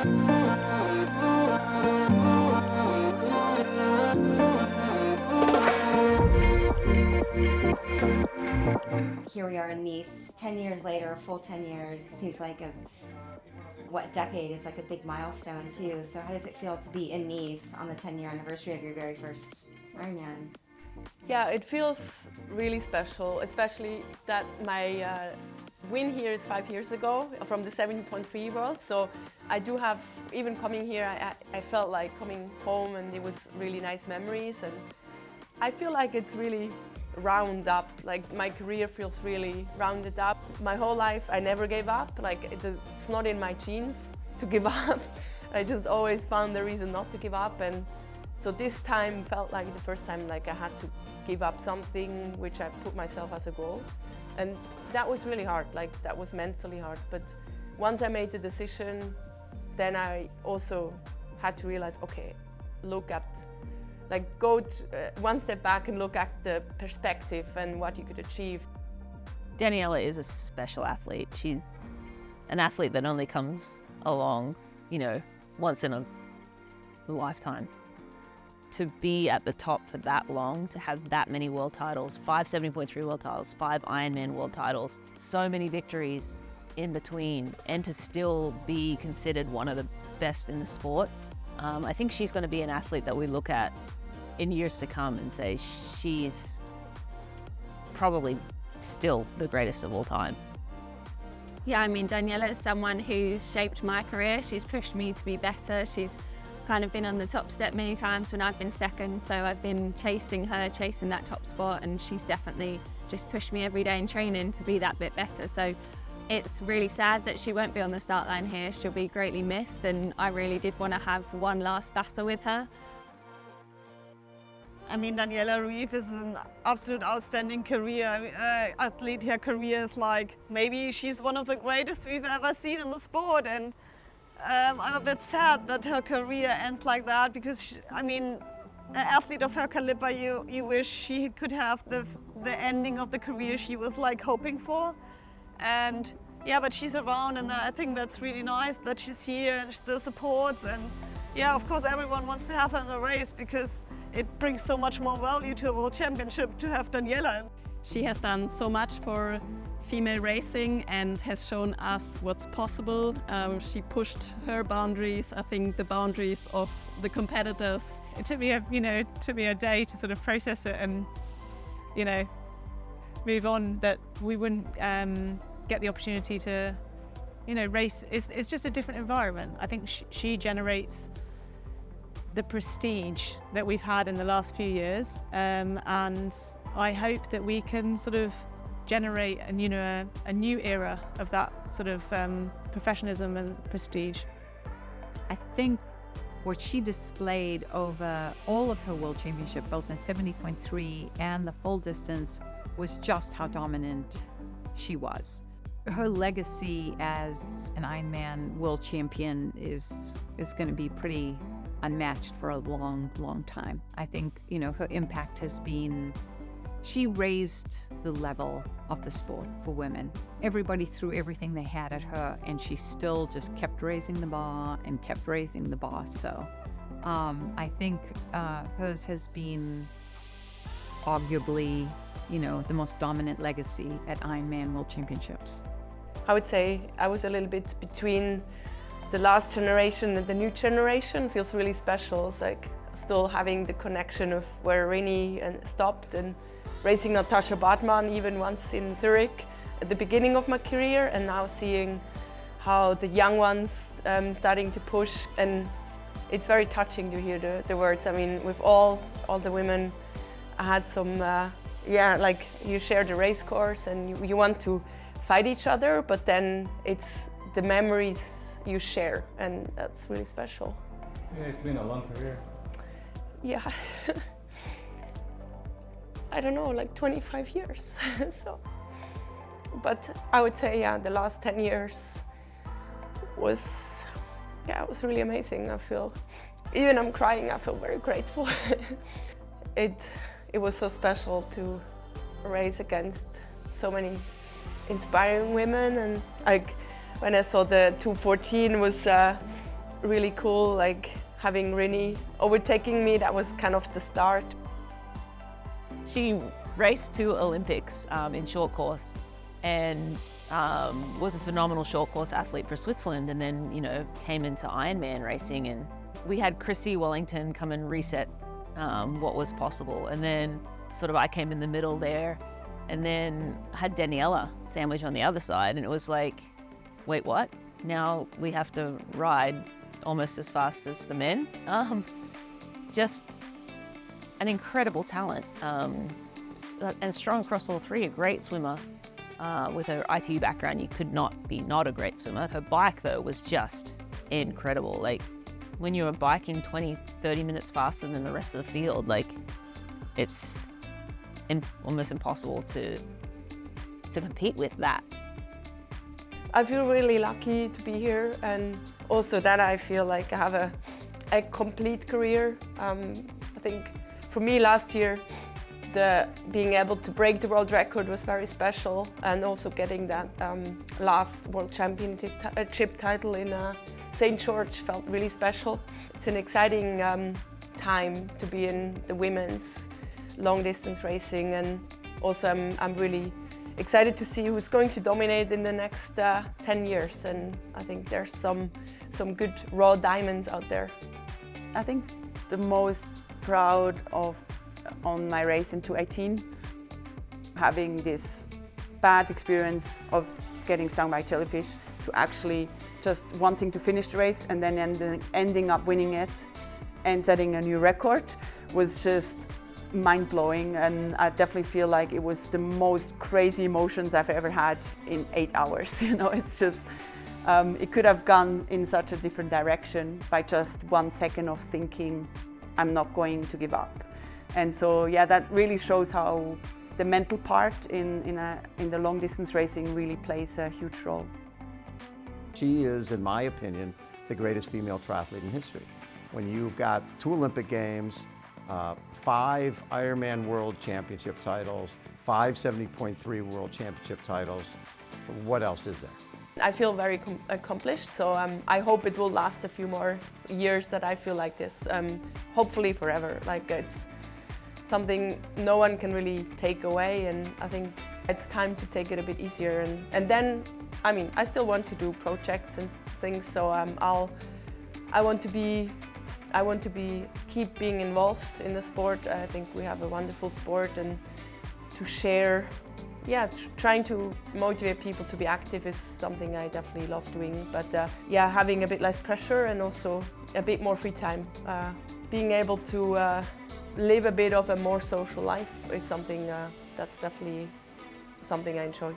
Here we are in Nice, 10 years later, a full 10 years. Seems like decade is like a big milestone too. So how does it feel to be in Nice on the 10-year anniversary of your very first Ironman? Yeah, it feels really special, especially that my win here is 5 years ago from the 70.3 World. So I do have, even coming here, I felt like coming home, and it was really nice memories. And I feel like it's really round up, like my career feels really rounded up. My whole life I never gave up, like it's not in my genes to give up. I just always found the reason not to give up, and so this time felt like the first time like I had to give up something which I put myself as a goal, and that was really hard, like that was mentally hard. But once I made the decision, then I also had to realize, okay, look at, like go one step back and look at the perspective and what you could achieve. Daniela is a special athlete. She's an athlete that only comes along, once in a lifetime. To be at the top for that long, to have that many world titles, 5 70.3 world titles, 5 Ironman world titles, so many victories in between, and to still be considered one of the best in the sport. I think she's going to be an athlete that we look at in years to come and say she's probably still the greatest of all time. Yeah, I mean, Daniela is someone who's shaped my career. She's pushed me to be better. She's kind of been on the top step many times when I've been second, so I've been chasing her, chasing that top spot, and she's definitely just pushed me every day in training to be that bit better. So it's really sad that she won't be on the start line here. She'll be greatly missed, and I really did want to have one last battle with her. I mean, Daniela Ryf is an absolute outstanding career athlete. Her career is like, maybe she's one of the greatest we've ever seen in the sport, and I'm a bit sad that her career ends like that, because an athlete of her caliber, you wish she could have the ending of the career she was like hoping for. And yeah, but she's around, and I think that's really nice that she's here and still supports. And yeah, of course everyone wants to have her in the race, because it brings so much more value to a world championship to have Daniela. She has done so much for female racing and has shown us what's possible. She pushed her boundaries, I think the boundaries of the competitors. It took me a day to sort of process it and, move on, that we wouldn't get the opportunity to, race. It's just a different environment. I think she generates the prestige that we've had in the last few years, and I hope that we can sort of generate a new era of that sort of professionalism and prestige. I think what she displayed over all of her world championship, both in 70.3 and the full distance, was just how dominant she was. Her legacy as an Ironman world champion is going to be pretty unmatched for a long, long time. I think, her impact has been, she raised the level of the sport for women. Everybody threw everything they had at her, and she still just kept raising the bar and kept raising the bar. So I think hers has been arguably, the most dominant legacy at Ironman World Championships. I would say I was a little bit between the last generation and the new generation. Feels really special. It's like still having the connection of where Rini stopped, and racing Natasha Badmann even once in Zurich at the beginning of my career, and now seeing how the young ones starting to push, and it's very touching to hear the words. I mean, with all the women, I had some, like you share the race course and you want to fight each other, but then it's the memories you share, and that's really special. Yeah, it's been a long career. Yeah. I don't know, like 25 years. So, but I would say, the last 10 years was really amazing. I feel, even I'm crying, I feel very grateful. It was so special to race against so many inspiring women, and like when I saw the 2:14 was really cool, like having Rini overtaking me. That was kind of the start. She raced to Olympics in short course and was a phenomenal short course athlete for Switzerland, and then, you know, came into Ironman racing, and we had Chrissy Wellington come and reset what was possible, and then sort of I came in the middle there, and then had Daniela sandwiched on the other side, and it was like, wait, what? Now we have to ride almost as fast as the men. Just an incredible talent, and strong across all three, a great swimmer. With her ITU background, you could not be not a great swimmer. Her bike, though, was just incredible. Like, when you're biking 20, 30 minutes faster than the rest of the field, like, it's almost impossible to compete with that. I feel really lucky to be here, and also that I feel like I have a complete career. I think for me last year, being able to break the world record was very special, and also getting that last world championship title in St. George felt really special. It's an exciting time to be in the women's long distance racing, and also I'm really excited to see who's going to dominate in the next 10 years, and I think there's some good raw diamonds out there. I think the most proud of on my race in 2018, having this bad experience of getting stung by jellyfish to actually just wanting to finish the race and then ending up winning it and setting a new record was just mind-blowing, and I definitely feel like it was the most crazy emotions I've ever had in 8 hours. You know, it's just, it could have gone in such a different direction by just 1 second of thinking, I'm not going to give up. And so, yeah, that really shows how the mental part in the long distance racing really plays a huge role. She is, in my opinion, the greatest female triathlete in history. When you've got 2 Olympic Games, 5 Ironman World Championship titles, 5 70.3 World Championship titles, what else is there? I feel very accomplished, so I hope it will last a few more years that I feel like this, hopefully forever. Like, it's something no one can really take away, and I think it's time to take it a bit easier. And then, I mean, I still want to do projects and things, so I want to keep being involved in the sport. I think we have a wonderful sport, and to share, yeah, trying to motivate people to be active is something I definitely love doing. But yeah, having a bit less pressure and also a bit more free time, being able to live a bit of a more social life is something that's definitely something I enjoy.